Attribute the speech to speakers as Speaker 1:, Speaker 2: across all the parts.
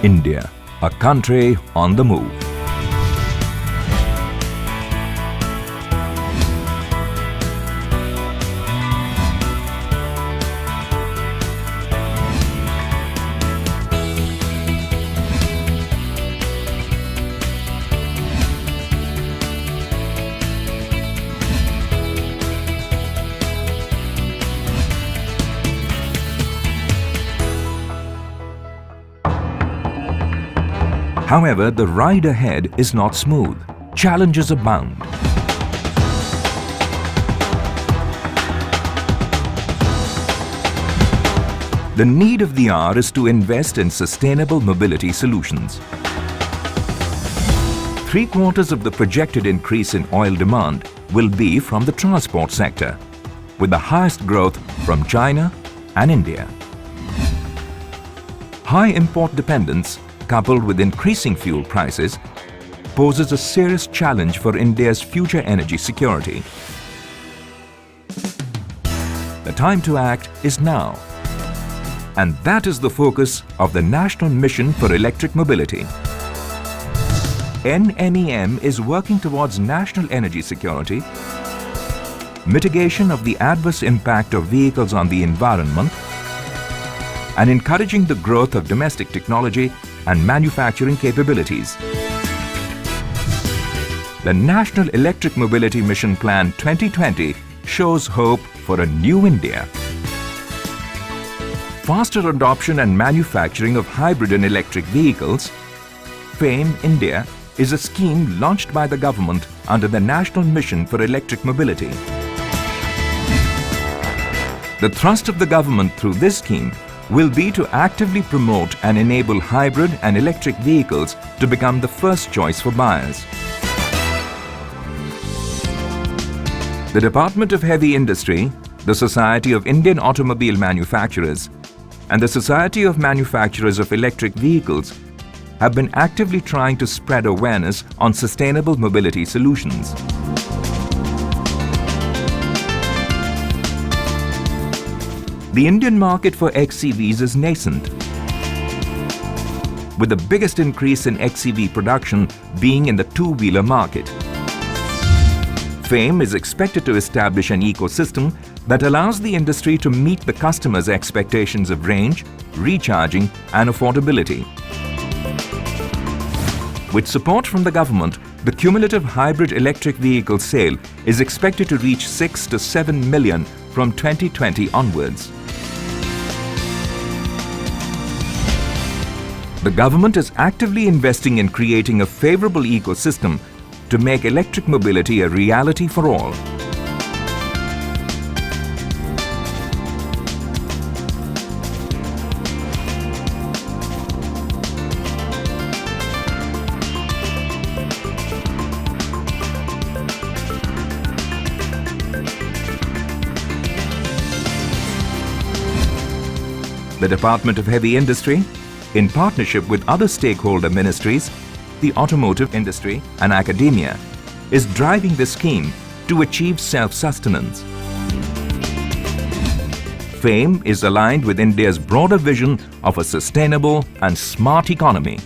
Speaker 1: India, a country on the move. However, the ride ahead is not smooth. Challenges abound. The need of the hour is to invest in sustainable mobility solutions. 3/4 of the projected increase in oil demand will be from the transport sector, with the highest growth from China and India. High import dependence, coupled with increasing fuel prices, poses a serious challenge for India's future energy security. The time to act is now, and that is the focus of the National Mission for Electric Mobility. NMEM is working towards national energy security, mitigation of the adverse impact of vehicles on the environment, and encouraging the growth of domestic technology and manufacturing capabilities. The National Electric Mobility Mission Plan 2020 shows hope for a new India. Faster adoption and manufacturing of hybrid and electric vehicles, FAME India is a scheme launched by the government under the National Mission for Electric Mobility. The thrust of the government through this scheme will be to actively promote and enable hybrid and electric vehicles to become the first choice for buyers. The Department of Heavy Industry, the Society of Indian Automobile Manufacturers, and the Society of Manufacturers of Electric Vehicles have been actively trying to spread awareness on sustainable mobility solutions. The Indian market for XEVs is nascent, with the biggest increase in XEV production being in the two-wheeler market. FAME is expected to establish an ecosystem that allows the industry to meet the customers' expectations of range, recharging and affordability. With support from the government, the cumulative hybrid electric vehicle sale is expected to reach 6 to 7 million from 2020 onwards. The government is actively investing in creating a favorable ecosystem to make electric mobility a reality for all. The Department of Heavy Industry, in partnership with other stakeholder ministries, the automotive industry and academia, is driving this scheme to achieve self-sustenance. FAME is aligned with India's broader vision of a sustainable and smart economy.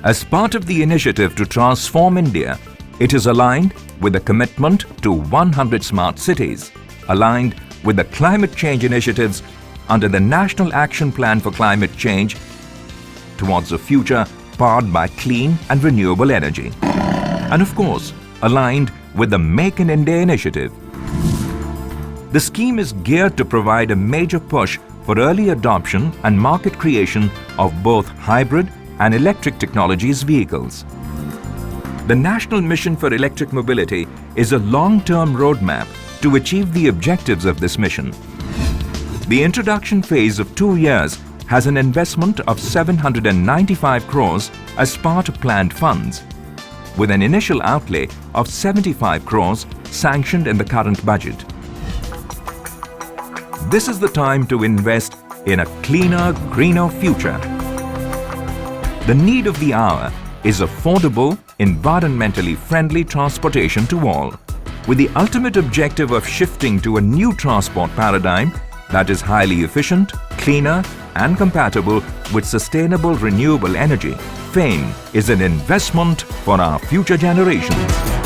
Speaker 1: As part of the initiative to transform India, it is aligned with a commitment to 100 smart cities, aligned with the climate change initiatives under the National Action Plan for Climate Change towards a future powered by clean and renewable energy. And of course, aligned with the Make in India initiative. The scheme is geared to provide a major push for early adoption and market creation of both hybrid and electric technologies vehicles. The National Mission for Electric Mobility is a long-term roadmap to achieve the objectives of this mission. The introduction phase of 2 years has an investment of 795 crores as part of planned funds, with an initial outlay of 75 crores sanctioned in the current budget. This is the time to invest in a cleaner, greener future. The need of the hour is affordable, environmentally friendly transportation to all, with the ultimate objective of shifting to a new transport paradigm that is highly efficient, cleaner and compatible with sustainable renewable energy. FAME is an investment for our future generations.